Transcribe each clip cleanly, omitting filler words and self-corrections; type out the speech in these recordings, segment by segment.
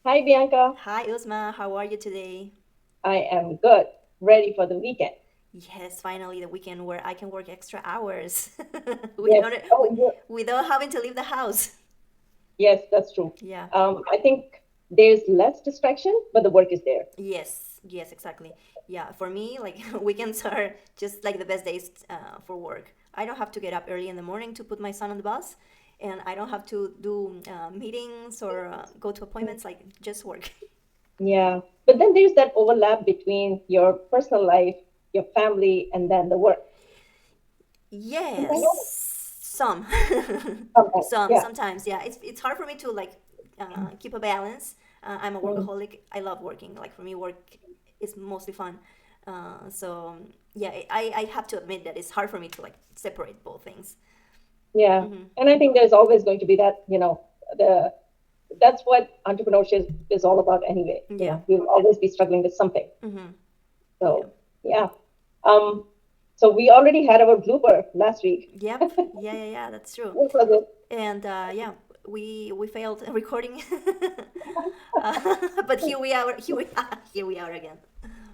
Hi, Bianca. Hi, Uzma. How are you today? I am good. Ready for the weekend. Yes, finally the weekend where I can work extra hours Yes. without, without having to leave the house. Yes, that's true. Yeah. I think there's less distraction, but the work is there. Yes, exactly. Yeah, for me, like weekends are just like the best days for work. I don't have to get up early in the morning to put my son on the bus, and I don't have to do meetings or go to appointments, like just work. Yeah. But then there's that overlap between your personal life, your family, and then the work. Yes, Sometimes. some, Sometimes. Yeah. sometimes. Yeah, it's hard for me to like keep a balance. I'm a Mm. workaholic. I love working. Like for me, work is mostly fun. So yeah, I have to admit that it's hard for me to like separate both things. Yeah. Hmm. And I think there's always going to be that, the that's what entrepreneurship is all about anyway. Yeah. We'll always be struggling with something. Hmm. Yeah. So yeah. Um, so we already had our blooper last week. Yep. Yeah. That's true. What was it? And yeah, we failed recording, but here we are. Here we are again.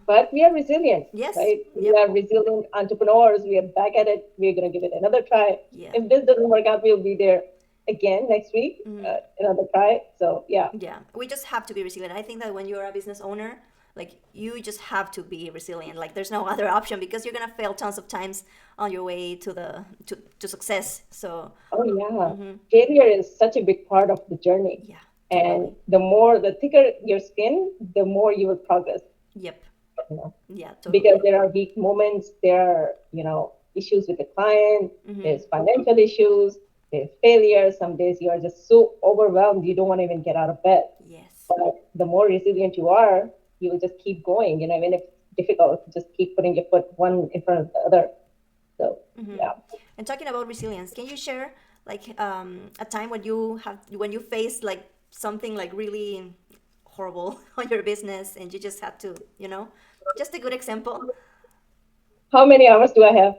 But we are resilient, Yes. right? We Yep. are resilient entrepreneurs. We are back at it. We're going to give it another try. Yeah. If this doesn't work out, we'll be there again next week, Hmm. another try. So yeah, Yeah, we just have to be resilient. I think that when you're a business owner, like you just have to be resilient. Like there's no other option because you're gonna fail tons of times on your way to to success. So, oh yeah, hmm, failure is such a big part of the journey. yeah, And totally. the thicker your skin, the more you will progress. Yep. You know, Yeah, because totally. there are weak moments, there are issues with the client, Hmm. there's financial issues, there's failure. Some days you are just so overwhelmed you don't want to even get out of bed. Yes. But the more resilient you are, you will just keep going. Even if it's difficult, just keep putting your foot one in front of the other. So Hmm. yeah. And talking about resilience, can you share like a time when you faced like something like really horrible on your business and you just had to, just a good example? How many hours do I have?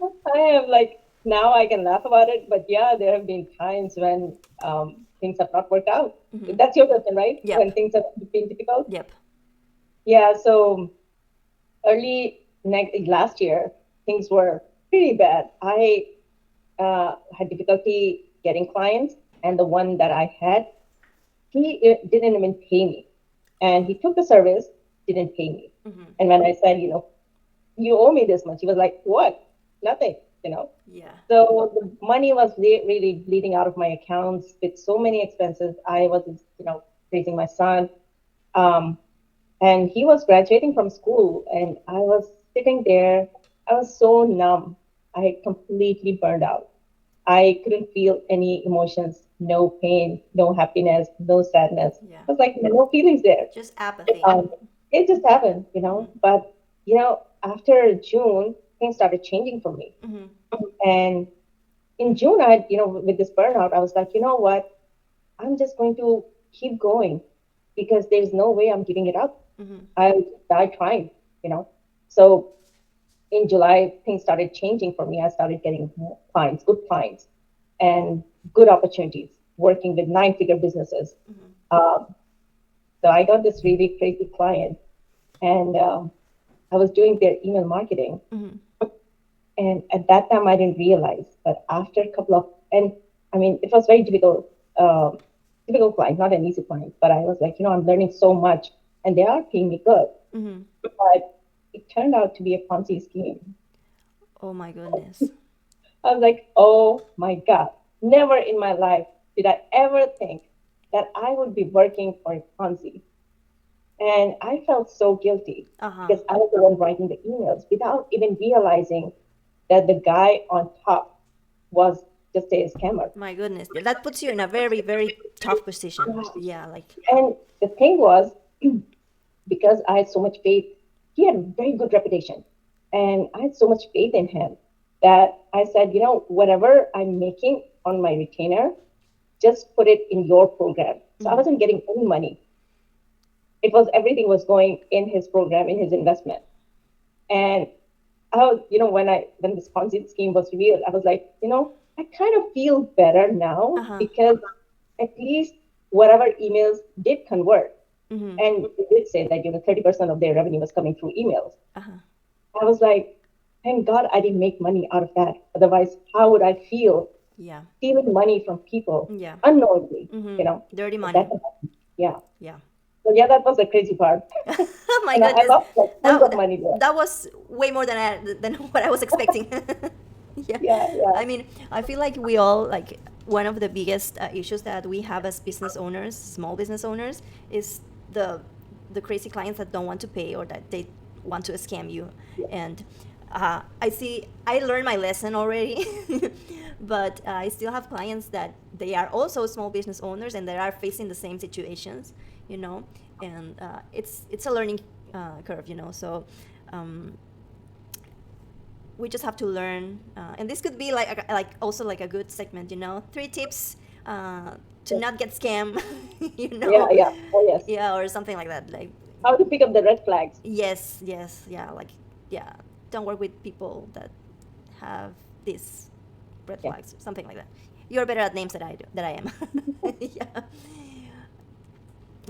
Well, I am like now I can laugh about it, but yeah, there have been times when things have not worked out. mhm. That's your question, right? When Yep. things have been difficult. Yep. Yeah. So last year, things were pretty bad. I had difficulty getting clients, and the one that I had, he didn't even pay me, and he took the service, didn't pay me. Hmm. And when I said, you owe me this much, he was like, what? Nothing, Yeah. So the money was really bleeding out of my accounts with so many expenses. I was, raising my son. Um, and he was graduating from school, and I was sitting there. I was so numb. I completely burned out. I couldn't feel any emotions, no pain, no happiness, no sadness. Yeah. It was like no feelings there. Just apathy. It just happened, Hmm. But after June, things started changing for me. Hmm. And in June, with this burnout, I was like, you know what? I'm just going to keep going because there's no way I'm giving it up. Hmm. I'll die trying, you know. So in July, things started changing for me. I started getting more clients, good clients, and good opportunities working with nine-figure businesses. Hmm. Um, so I got this really crazy client, and I was doing their email marketing. Hmm. And at that time, I didn't realize, but after a couple of, and I mean, it was very difficult client, not an easy client. But I was like, I'm learning so much, and they are paying me good. Hmm. But it turned out to be a Ponzi scheme. Oh my goodness. I was like, oh my God, never in my life did I ever think that I would be working for a Ponzi. And I felt so guilty Uh huh. because I was the one writing the emails without even realizing that the guy on top was just a scammer. My goodness. That puts you in a very, very tough position. Yeah, like. And the thing was, because I had so much faith, he had a very good reputation. And I had so much faith in him that I said, whatever I'm making on my retainer, just put it in your program. So I Hmm. wasn't getting any money. It was everything was going in his program, in his investment. And when this Ponzi scheme was revealed, I was like, I kind of feel better Uh now huh. because at least whatever emails did convert, Mm-hmm. and they did say that 30% of their revenue was coming through emails. Uh-huh. I was like, thank God I didn't make money out of that. Otherwise, how would I feel Yeah. stealing money from people Yeah. unknowingly? Mm-hmm. You know, Dirty that money. yeah. Yeah. So yeah, that was the crazy part, Oh my and I goodness. lost like tons That, of that money there. that was way more than what I was expecting. Yeah. Yeah, yeah, I mean, I feel like we all like one of the biggest issues that we have as business owners, small business owners, is the the crazy clients that don't want to pay or that they want to scam you. yeah, And I see I learned my lesson already, but I still have clients that they are also small business owners and they are facing the same situations, you know, and it's a learning curve, you know. So um, we just have to learn, and this could be like also like a good segment, you know, 3 tips to yeah, not get scammed, you yeah, know, yeah. Oh yes. yeah, or something like that. Like How to pick up the red flags? yes, yes, yeah, like yeah, don't work with people that have these red Yeah, flags, something like that. You're better at names than I do, that I am. Yeah.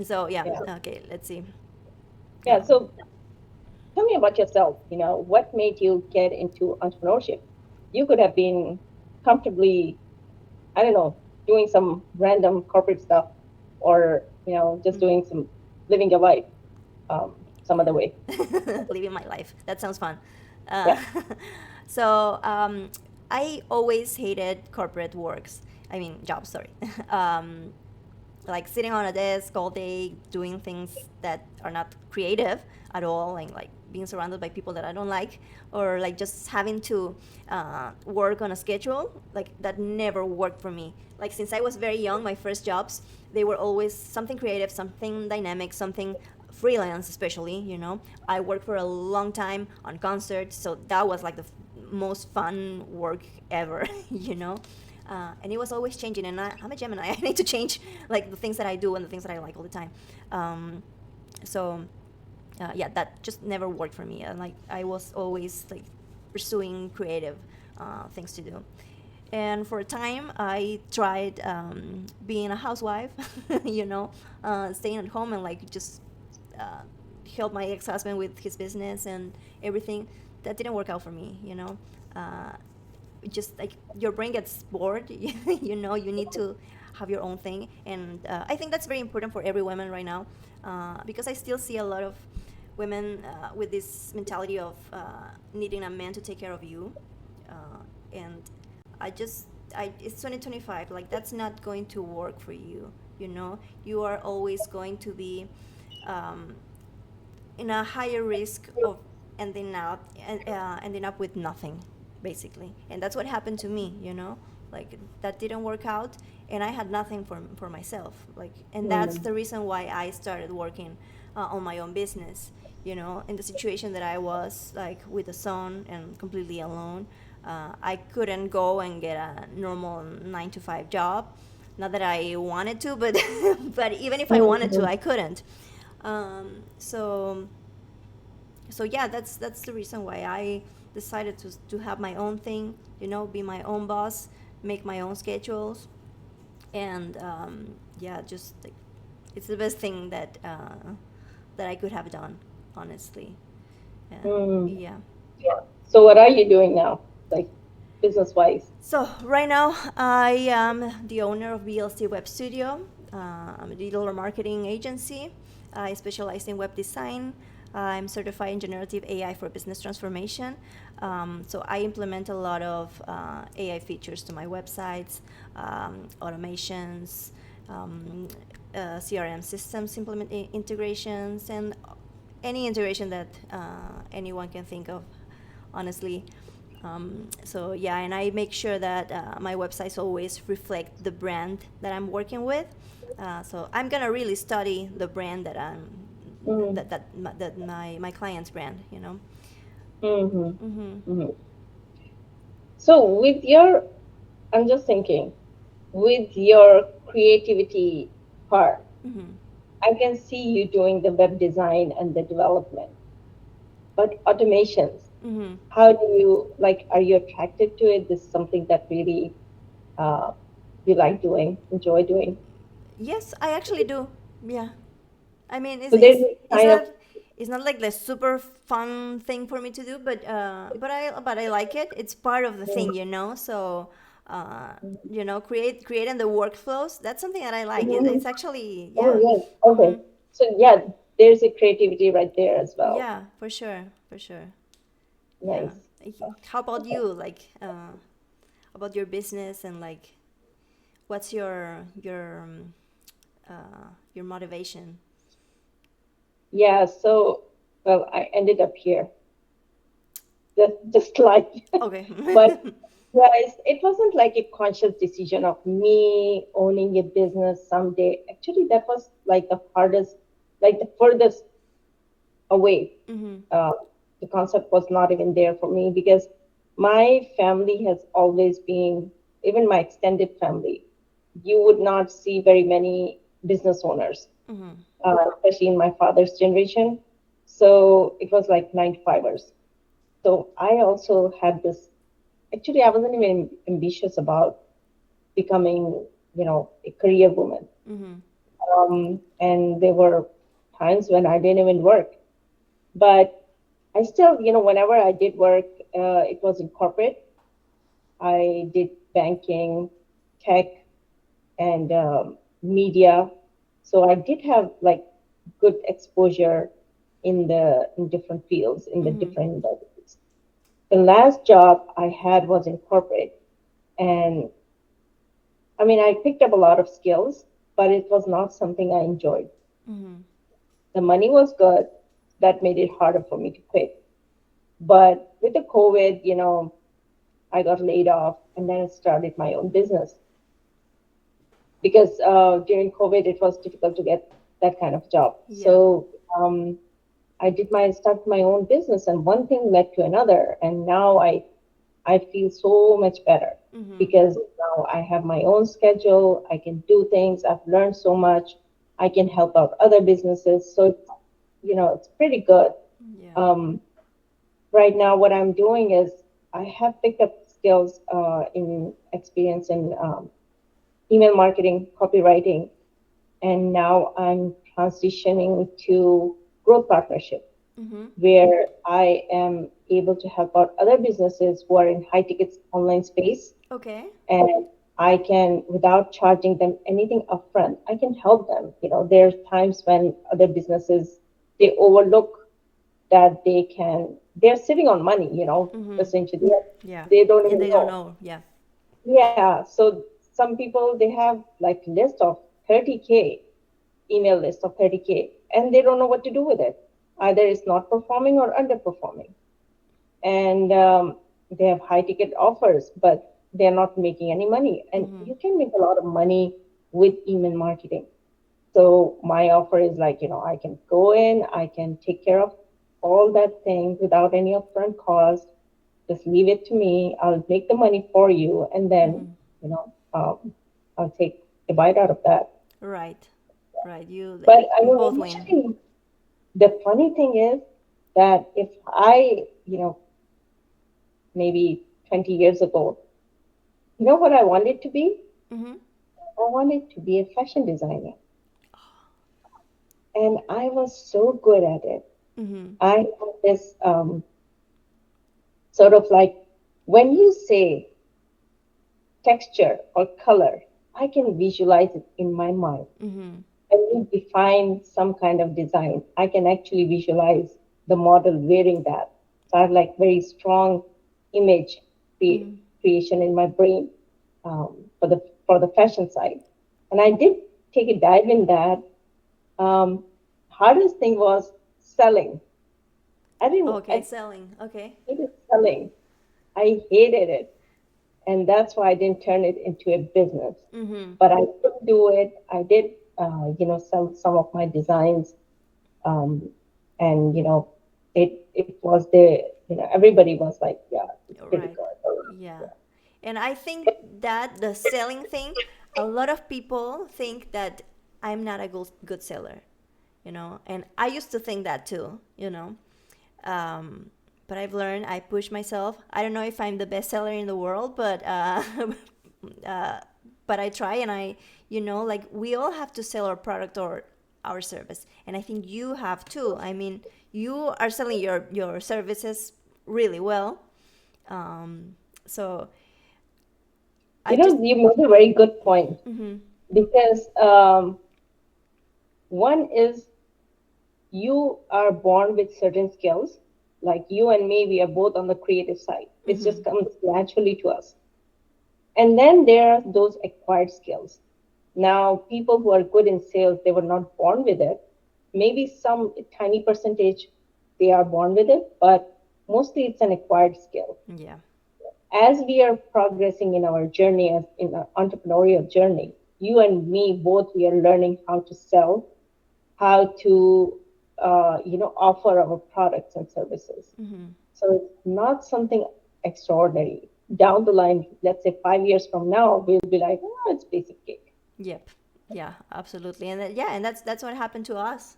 So yeah, yeah, okay, let's see. yeah. So tell me about yourself. What made you get into entrepreneurship? You could have been comfortably, I don't know, doing some random corporate stuff, or just Mm. doing some living your life some other way. Living my life. That sounds fun. Uh, Yeah. so I always hated corporate works. I mean jobs. Sorry. um, like sitting on a desk all day doing things that are not creative at all, and like being surrounded by people that I don't like, or like just having to work on a schedule, like that never worked for me. Like since I was very young, my first jobs, they were always something creative, something dynamic, something freelance, especially, you know. I worked for a long time on concerts, so that was like the most fun work ever, you know. And it was always changing, and I'm a Gemini. I need to change like the things that I do and the things that I like all the time. um, so yeah, that just never worked for me, and like I was always like pursuing creative things to do. And for a time I tried being a housewife, you know, staying at home and like just uh, help my ex-husband with his business and everything. That didn't work out for me, you know. uh, just like your brain gets bored. You know, you need to have your own thing, and I think that's very important for every woman right now, because I still see a lot of women with this mentality of needing a man to take care of you, and I just it's 2025, like that's not going to work for you, you know. You are always going to be um, in a higher risk of ending up with nothing, basically. And that's what happened to me, you know. Like that didn't work out, and I had nothing for myself. Like, and that's Mm, the reason why I started working on my own business. You know, in the situation that I was, like with a son and completely alone, I couldn't go and get a normal 9 to 5 job. Not that I wanted to, but but even if I wanted to, mhm. I couldn't. So yeah, that's the reason why I decided to have my own thing, you know, be my own boss, make my own schedules, and yeah, just like it's the best thing that that I could have done, honestly. And Mm. yeah. So what are you doing now, like business wise? So right now I am the owner of BLC Web Studio. I'm a digital marketing agency. I specialize in web design. I'm certified in generative AI for business transformation. So I implement a lot of AI features to my websites, automations, um, CRM systems integrations, and any integration that anyone can think of, honestly. So yeah, and I make sure that my websites always reflect the brand that I'm working with. So I'm gonna really study the brand that Mm, that my client's brand, you know. mm-hmm, Mm-hmm. mm-hmm. So I'm just thinking, with your creativity part, Mm-hmm. I can see you doing the web design and the development, but automations, Mm-hmm. how do you like? Are you attracted to it? This is something that really uh, you like doing, enjoy doing? Yes, I actually do. Yeah. I mean, So there's a kind of, it's not like the super fun thing for me to do, but I like it. It's part of the thing, you know. So, uh, creating the workflows. That's something that I like. mhm. It's actually, Oh yeah. yes, Mm-hmm. okay. So yeah, there's a creativity right there as well. Yeah, for sure, for sure. Yeah. Nice. How about Okay. you? Like, about your business and like, what's your motivation? Yeah, so well, I ended up here just like, Okay. but guys, it wasn't like a conscious decision of me owning a business someday. Actually, that was like the hardest, like the furthest away. Mm-hmm. Uh, the concept was not even there for me because my family has always been, even my extended family, you would not see very many business owners, Mm-hmm. especially in my father's generation. So it was like 9 to 5ers. So I also had this. Actually, I wasn't even ambitious about becoming, a career woman. Mm-hmm. And there were times when I didn't even work. But I still, whenever I did work, it was in corporate. I did banking, tech, and media. So I did have like good exposure in different fields, in the Mm-hmm. different industries. The last job I had was in corporate, and I mean, I picked up a lot of skills, but it was not something I enjoyed. Mm-hmm. The money was good. That made it harder for me to quit. But with the COVID, I got laid off and then I started my own business because during COVID, it was difficult to get that kind of job. Yeah. So I started my own business and one thing led to another. And now I feel so much better Mm-hmm. because now I have my own schedule. I can do things. I've learned so much. I can help out other businesses. So, it's pretty good. Yeah. Um, right now, what I'm doing is I have picked up skills in experience in email marketing, copywriting, and now I'm transitioning to growth partnership Mm-hmm. where I am able to help out other businesses who are in high tickets online space. Okay. And I can, without charging them anything upfront, I can help them. There's times when other businesses they overlook that they're sitting on money, Mm-hmm. essentially. Yeah. They don't And even they don't know. know. Yeah. Yeah. So some people they have like list of 30K, email list of 30K, and they don't know what to do with it. Either it's not performing or underperforming. And they have high ticket offers, but they're not making any money. And Mm-hmm. you can make a lot of money with email marketing. So my offer is like, I can go in, I can take care of all that thing without any upfront cost. Just leave it to me. I'll make the money for you, and then, Mm-hmm. I'll take a bite out of that. Right. Right. But I You mean, both win. initially, the funny thing is that if I, maybe 20 years ago, what I wanted to be? Mm-hmm. I wanted to be a fashion designer. And I was so good at it. Mm-hmm. I had this sort of like when you say texture or color, I can visualize it in my mind. Mm-hmm. When you define some kind of design, I can actually visualize the model wearing that. So I have like very strong image Mm-hmm. creation in my brain for the fashion side. And I did take a dive in that. Um, hardest thing was selling. Okay. I Selling. Okay. hated selling. I hated it. And that's why I didn't turn it into a business. Mm-hmm. But I did do it. I did, sell some of my designs, um, and it was everybody was like, yeah, it's All pretty right. good. Yeah. And I think that the selling thing, a lot of people think that I'm not a good seller, and I used to think that too. Um, but I've learned, I push myself. I don't know if I'm the best seller in the world, but uh, but I try, and like we all have to sell our product or our service, and I think you have too. I mean, you are selling your services really well. So I just. You made a very good point Mhm. because one is you are born with certain skills. Like you and me, we are both on the creative side. It just Mhm. comes naturally to us. And then there are those acquired skills. Now, people who are good in sales, they were not born with it. Maybe some tiny percentage they are born with it, but mostly it's an acquired skill. Yeah. As we are progressing in our journey, as in our entrepreneurial journey, you and me both, we are learning how to sell, how to, offer our products and services. Mhm. So it's not something extraordinary. Down the line, let's say 5 years from now, we'll be like, oh, it's basic cake. Yep. Yeah, absolutely. And yeah, and that's what happened to us.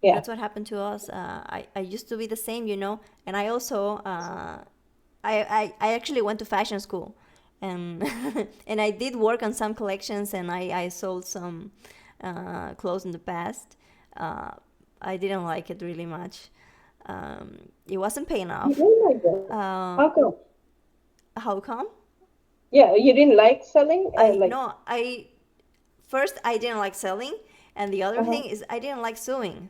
Yeah. That's what happened to us. I used to be the same, and I also I actually went to fashion school, and and I did work on some collections, and I sold some clothes in the past. Uh, I didn't like it really much. It wasn't paying You off. didn't like that. Uh, How come? how come? Yeah, you didn't like selling? I Like, no, I first I didn't like selling, and the other uh-huh. thing is I didn't like sewing.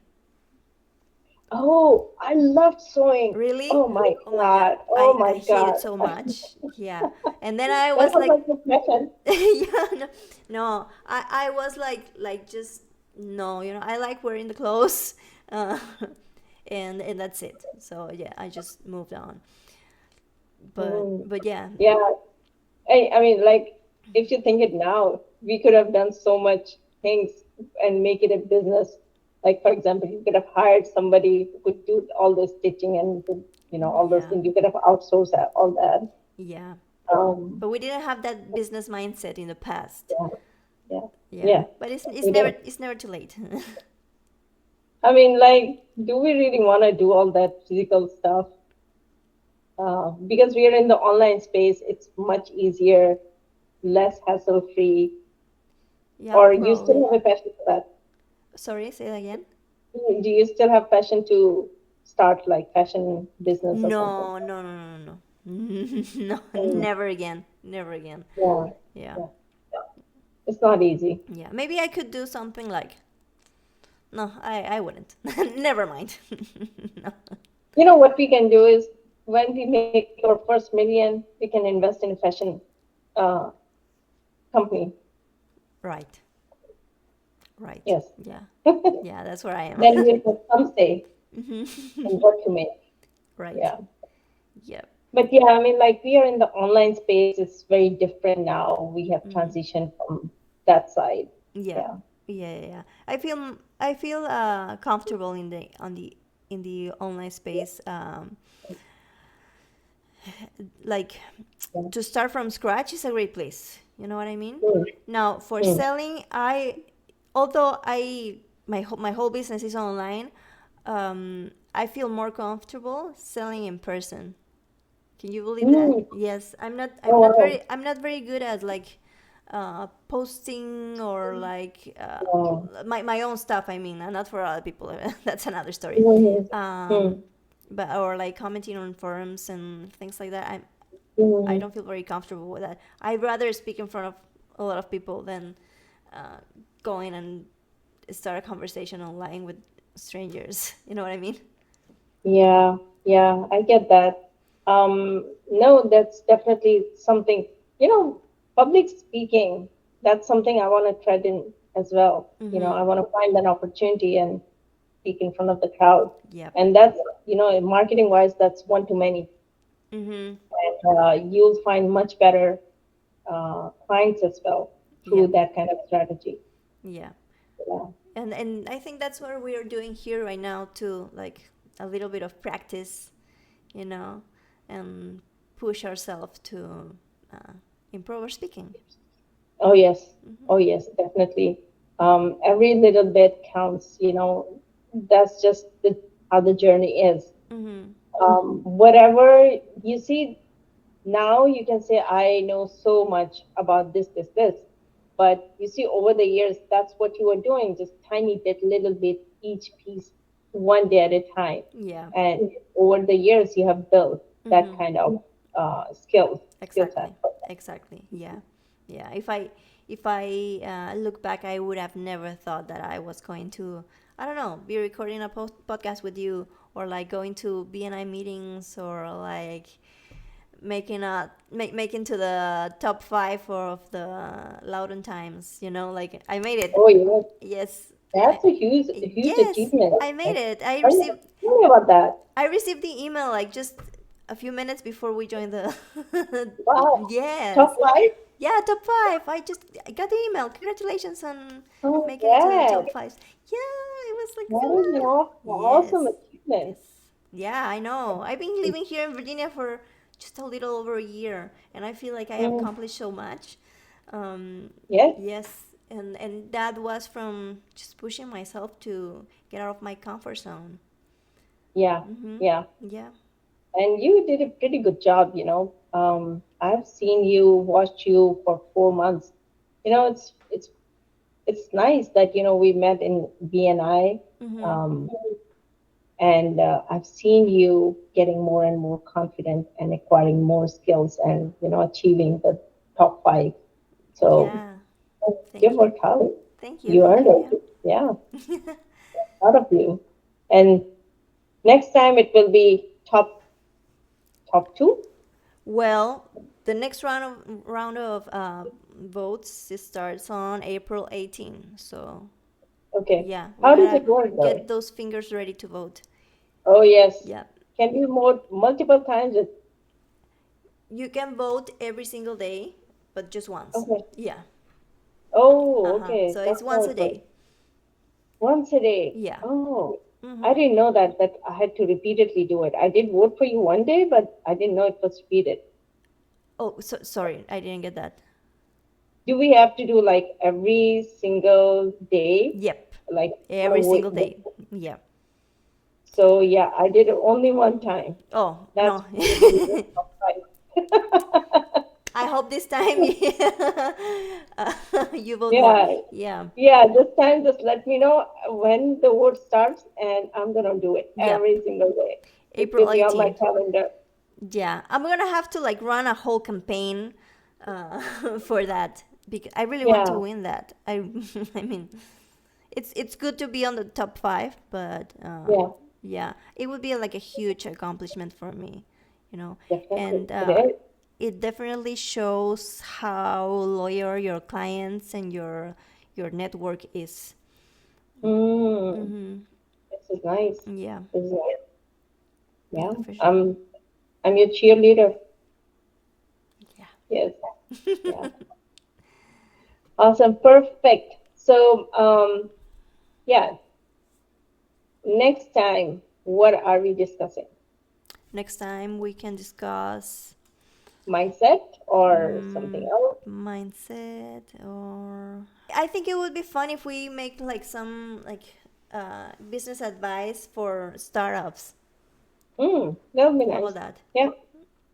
Oh, I loved sewing. Really? Oh my Oh my god, God. Oh I my hate it God. so much. Yeah, and then I That was was like, like the passion. yeah, no, no, I was like just no, I like wearing the clothes, uh, and that's it. So yeah, I just moved on. But Mm. but yeah, Yeah. I mean, like, if you think it now, we could have done so much things and make it a business. Like, for example, you could have hired somebody who could do all the stitching and, all those yeah, things. You could have outsourced all that. yeah. Um, But we didn't have that business mindset in the past. yeah, yeah, Yeah, yeah, but it's we never did. it's never too late. I mean, like, do we really want to do all that physical stuff? Because we are in the online space, it's much easier, less hassle free, Yeah, or you still probably. have a passion for that? Sorry, say that again. Do you still have passion to start like fashion business or something? No, no, no, no, no, no, Mm, never again, never again. yeah, Yeah, yeah. It's not easy. yeah. Maybe I could do something like. No, I wouldn't. Never mind. No. You know what we can do is when we make our first million, we can invest in a fashion uh, company. Right, right. Yes. Yeah, Then yeah. That's where I am. we'll have some say Hmm. in what to make. Right. Yeah. Yep. But yeah, I mean, like we are in the online space, it's very different now. We have Mm-hmm. transitioned from that side. Yeah, Yeah. yeah, yeah, yeah. I feel comfortable in the online space. Like Yeah. to start from scratch is a great place. You know what I mean? Mm, Now for mm, selling, although my whole business is online, I feel more comfortable selling in person. Can you believe that? mm. Yes, I'm not. I'm Oh, not wow. very. I'm not very good at like posting or like Wow. my own stuff. I mean, not for other people. That's another story. Mm, mm, Um, but or like commenting on forums and things like that. I mm. don't feel very comfortable with that. I'd rather speak in front of a lot of people than uh, go in and start a conversation online with strangers. You know what I mean? Yeah, yeah, I get that. No, that's definitely something, public speaking, that's something I want to tread in as well. Mm-hmm. I want to find an opportunity and speak in front of the crowd. Yep. And that's, marketing wise, that's one to many. Mm-hmm. And you'll find much better clients as well through Yep. that kind of strategy. Yeah. Yeah. And I think that's what we are doing here right now too, like a little bit of practice, you know, and push ourselves to uh, improve our speaking. Oh, yes. Hmm. Oh, yes, definitely. Every little bit counts, that's just how the journey is. Hmm. Whatever you see now, you can say, I know so much about this, this, this. But you see, over the years, that's what you were doing, just tiny bit, little bit, each piece, one day at a time. Yeah. And over the years, you have built that Mm-hmm. kind of skill set. Exactly. Exactly. Yeah. Yeah. If I look back, I would have never thought that I was going to, I don't know, be recording a podcast with you, or like going to BNI meetings, or like making to the top five of the Loudon Times. Like I made it. Oh, yeah, Yes. I, that's a huge yes, achievement. I made it. I Tell me, received tell me about that. I received the email like just a few minutes before we joined the. Wow, Yes. top five? Yeah, top five. I got the email. Congratulations on Oh, making it to the yeah, top five. Yeah, it was like that so. is an awesome Yes. achievement. Yes. Yeah, I know. I've been living here in Virginia for just a little over a year, and I feel like I have Mm, accomplished so much. Um, yes, yes, and that was from just pushing myself to get out of my comfort zone. yeah, Mm-hmm. yeah. Yeah. And you did a pretty good job, you know. I've seen you, watched you for 4 months. You know, it's nice that, you know, we met in BNI. Mm-hmm. Um, and I've seen you getting more and more confident and acquiring more skills and, you know, achieving the top five. So Yeah. give Thank you. her college. Thank you. You Thank earned you. Yeah. it. Yeah, out of you. And next time it will be top two. Well, the next round of votes starts on April 18. So Okay. yeah, we How does gotta it work get though? those fingers ready to vote. Oh yes. Yeah, Can you vote multiple times? you can vote every single day, but just once. Okay. Yeah. Uh Oh, huh. okay. So it's That's how once a it works. day. Once a day. Yeah. Oh, I Mm-hmm. didn't know that I had to repeatedly do it. I did vote for you one day, but I didn't know it was repeated. Oh, sorry, I didn't get that. Do we have to do like every single day? Yep. Like, Every single day. Yeah. so yeah, I did it only one time. Oh That's no. why you did it top five. I hope this time uh, you vote more. Yeah, Yeah. yeah. This time, just let me know when the vote starts, and I'm gonna do it Yep. every single day. It April will be on my 18th. calendar. Yeah. I'm gonna have to like run a whole campaign for that because I really want to Yeah, win that. I mean, it's good to be on the top five, but yeah, yeah, it would be like a huge accomplishment for me, you know. definitely. And It is. it definitely shows how loyal your clients and your network is. Mm, Mm-hmm. this is nice. Yeah. This is nice. Yeah, Yeah, for sure. I'm your cheerleader. Yeah. Yes. Yeah. Awesome. Perfect. So, yeah. Next time, what are we discussing? Next time we can discuss Mindset or something mm, else? mindset, or I think it would be fun if we make like some like business advice for startups. That would be How about nice. that? Yeah,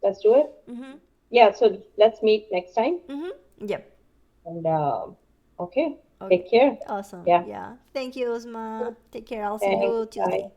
let's do it. Mm-hmm. Yeah, so let's meet next time. Mm-hmm. Yep. And okay, Okay. take care. Awesome. Yeah, Yeah. Thank you, Uzma. Take care. I'll see thanks. you Bye. Tuesday.